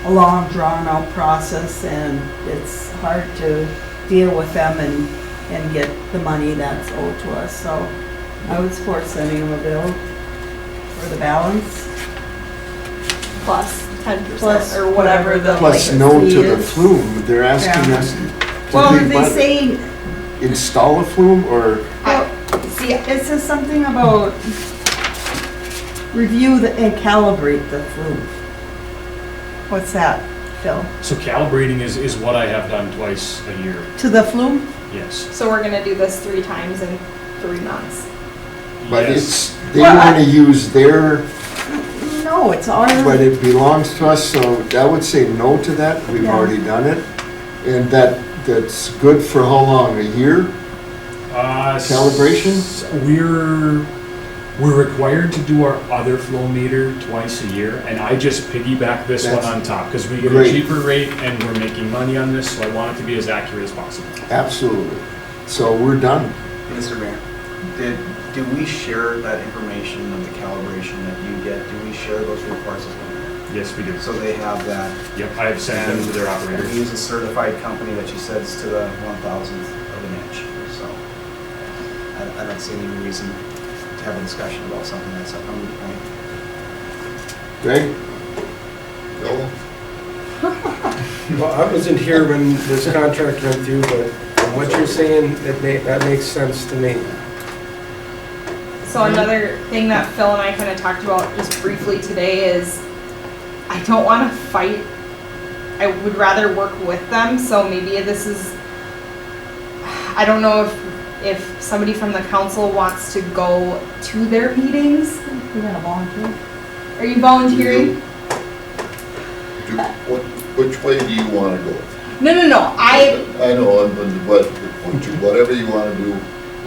long drawn out process and it's hard to deal with them and get the money that's owed to us. So I would support sending them a bill for the balance. Plus 10% Plus or whatever the Plus like, no fee to the is- flume. They're asking Yeah. us Well, to they say, install a flume or See, it says something about review and calibrate the flume. What's that, Phil? So calibrating is what I have done twice a year, To the flume? yes. so we're gonna do this 3 times in 3 months. but Yes. it's they Well, want to use their No, No, it's our, but it belongs to us, so I would say no to that. We've Yeah. already done it. And that's good for how long? A year? Calibration? We're required to do our other flow meter twice a year, and I just piggyback this one That's on top, because we get a great. cheaper rate and we're making money on this, so I want it to be as accurate as possible. Absolutely. So we're done. Mr. Mayor, do we share that information of the calibration that you get? Do we share those reports as well? Yes, we do. So they have that. Yep, I have sent them to their And operators. we use a certified company that you said is to the 1,000th of an inch. So I don't see any reason to have a discussion about something that's a moot point. Greg? Well, I wasn't here when this contract went through, but from what you're saying, that makes sense to me. So another thing that Phil and I kind of talked about just briefly today is I don't want to fight. I would rather work with them. So maybe this is, I don't know if somebody from the council wants to go to their meetings. we're gonna volunteer. Are you volunteering? Which way do you want to go? No. I know, but whatever you want to do,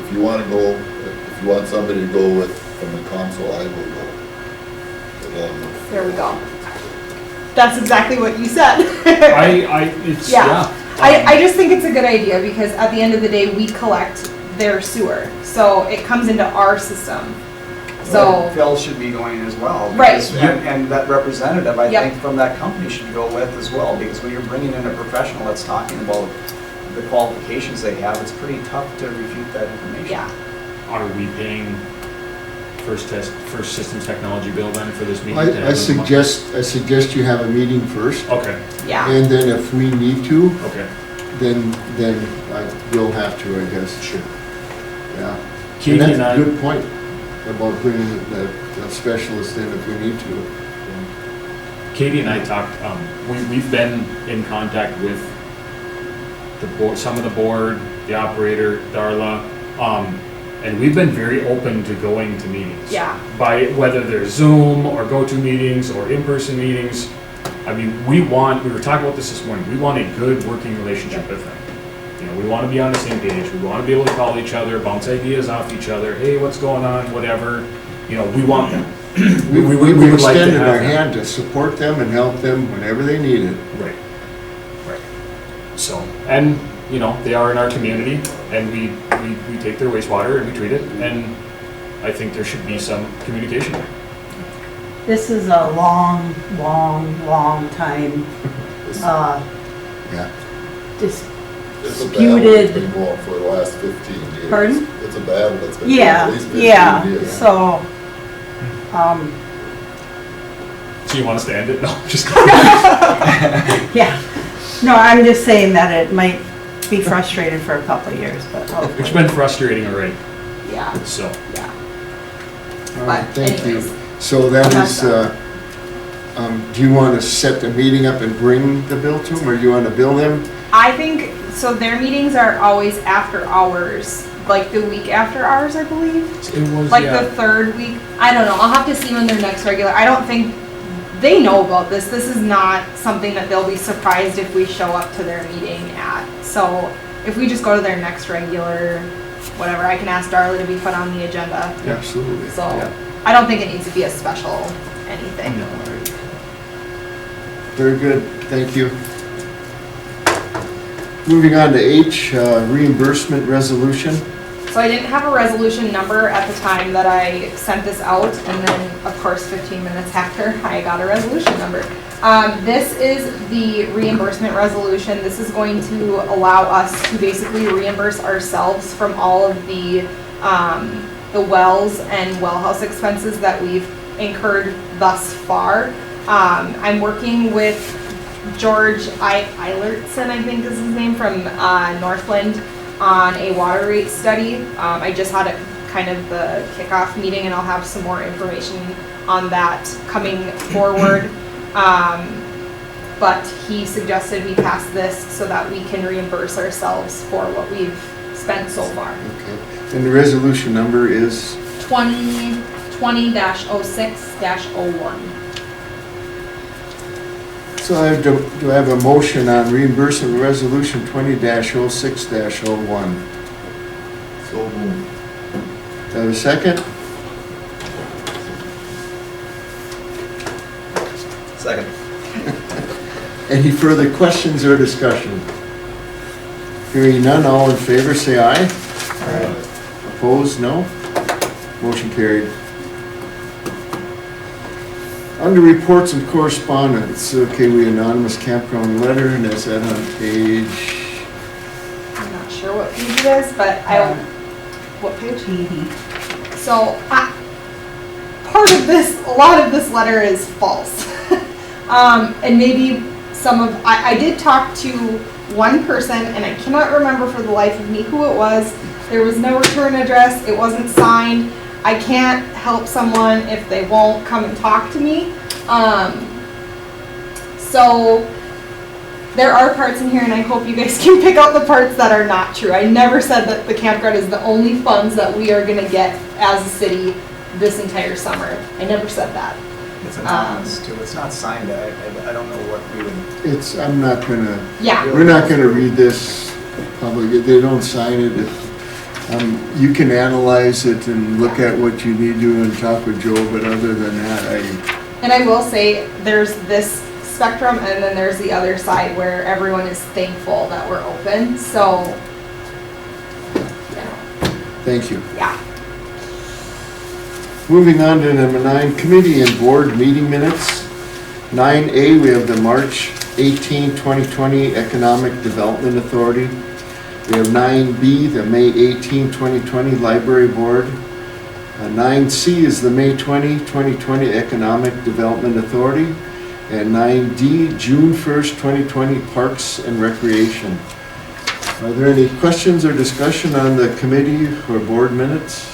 if you want to go, if you want somebody to go with from the council, I will go. There we go. That's exactly what you said. Yeah. I just think it's a good idea because at the end of the day, we collect their sewer. So it comes into our system. So, Phil should be going as well. Right. because- And that representative, I Yep. think, from that company should go with as well, because when you're bringing in a professional that's talking about the qualifications they have, it's pretty tough to refute that information. yeah. Are we paying first systems technology bill then for this meeting? to have I them? suggest you have a meeting first, Okay, Yeah. and then if we need to, okay. then we'll have to, I guess. Sure. Yeah. Katie And and that's I, a good point about bringing the specialist in if we need to. Katie and I talked, we've been in contact with the board, some of the board, the operator, Darla, and we've been very open to going to meetings. Yeah. By whether they're Zoom or go-to meetings or in-person meetings. I mean, we were talking about this morning, we want a good working relationship with them. You know, we want to be on the same page, we want to be able to call each other, bounce ideas off each other, hey, what's going on, whatever, you know, we want them. We've would like to extended have our that. hand to support them and help them whenever they need it. Right. So, and, you know, they are in our community, and we take their wastewater and we treat it, and I think there should be some communication there. This is a long time, Yeah. It's a battle that's disputed, been going for the last 15 years. Pardon? It's a battle that's been going for at least 15 yeah, years. so, So you want us to end it? No, just yeah. No, I'm just saying that it might be frustrating for a couple of years, but It's hopefully. been frustrating already, Yeah. so. All right, But thank you. anyways. So that That's is, do you want to set the meeting up and bring the bill to them, or do you want to bill them? I think, so their meetings are always after hours, like the week after ours, I believe. It was, Like the third week. I don't know. I'll have to see when their next regular. I don't think they know about this. This is not something that they'll be surprised if we show up to their meeting at. So if we just go to their next regular, whatever, I can ask Darla to be put on the agenda. Absolutely. So Yeah. I don't think it needs to be a special anything. No. Very good, thank you. Moving on to H, reimbursement resolution. So I didn't have a resolution number at the time that I sent this out, and then, of course, 15 minutes after, I got a resolution number. This is the reimbursement resolution. This is going to allow us to basically reimburse ourselves from all of the wells and well house expenses that we've incurred thus far. I'm working with George Eilertson, I think is his name, from Northland, on a water rate study. I just had a kind of the kickoff meeting, and I'll have some more information on that coming forward. But he suggested we pass this so that we can reimburse ourselves for what we've spent so far. Okay, and the resolution number is, 2020-06-01. So do I have a motion on reimbursement resolution 20-06-01? So moved. Do I have a second? Second. Any further questions or discussion? Hearing none, all in favor, say aye. Opposed, no? Motion carried. Under reports and correspondence, okay, we anonymous campground letter, and is that on page? I'm not sure what page it is, but what page? 80. So, part of this, a lot of this letter is false. And maybe I did talk to one person, and I cannot remember for the life of me who it was. There was no return address, it wasn't signed. I can't help someone if they won't come and talk to me. So, there are parts in here, and I hope you guys can pick out the parts that are not true. I never said that the campground is the only funds that we are gonna get as a city this entire summer. I never said that. It's anonymous too, it's not signed, I don't know what we would, I'm not gonna, Yeah, we're not gonna read this publicly, they don't sign it. You can analyze it and look at what you need to and talk with Joe, but other than that, and I will say, there's this spectrum, and then there's the other side where everyone is thankful that we're open, so, thank you. yeah. Moving on to number 9, committee and board meeting minutes. 9A, we have the March 18, 2020 Economic Development Authority. We have 9B, the May 18, 2020 Library Board. 9C is the May 20, 2020 Economic Development Authority. And 9D, June 1st, 2020 Parks and Recreation. Are there any questions or discussion on the committee or board minutes?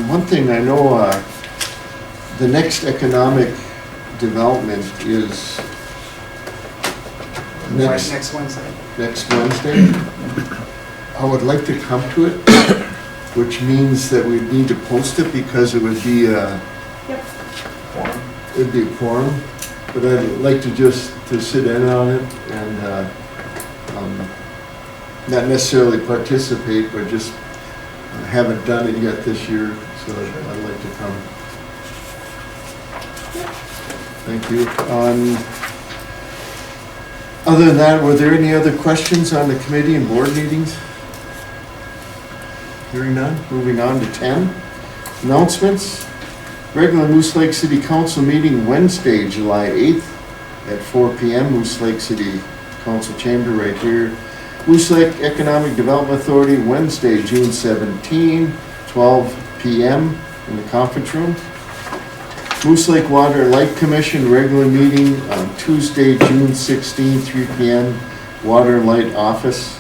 One thing I know, the next economic development is next Wednesday. next Wednesday. I would like to come to it, which means that we need to post it because it would be it'd be a quorum, but I'd like to to sit in on it and not necessarily participate, but just haven't done it yet this year, so I'd like to come. Thank you. Other than that, were there any other questions on the committee and board meetings? Hearing none, moving on to 10. Announcements. Regular Moose Lake City Council meeting Wednesday, July 8th at 4 p.m. Moose Lake City Council Chamber right here. Moose Lake Economic Development Authority, Wednesday, June 17, 12 p.m. in the conference room. Moose Lake Water and Light Commission, regular meeting on Tuesday, June 16, 3 p.m., Water and Light Office.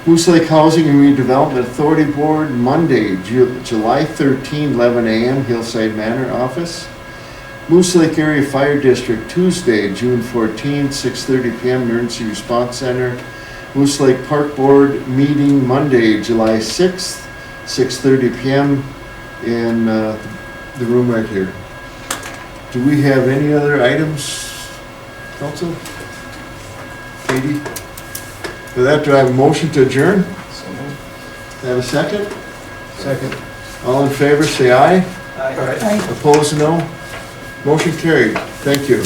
Moose Lake Housing and Redevelopment Authority Board, Monday, July 13, 11 a.m., Hillside Manor Office. Moose Lake Area Fire District, Tuesday, June 14, 6:30 p.m., Emergency Response Center. Moose Lake Park Board meeting Monday, July 6th, 6:30 p.m. in the room right here. Do we have any other items, Council? Katie? For that, do I have a motion to adjourn? So moved. Do I have a second? Second. All in favor, say aye. Aye. Aye. Opposed, no. Motion carried. Thank you.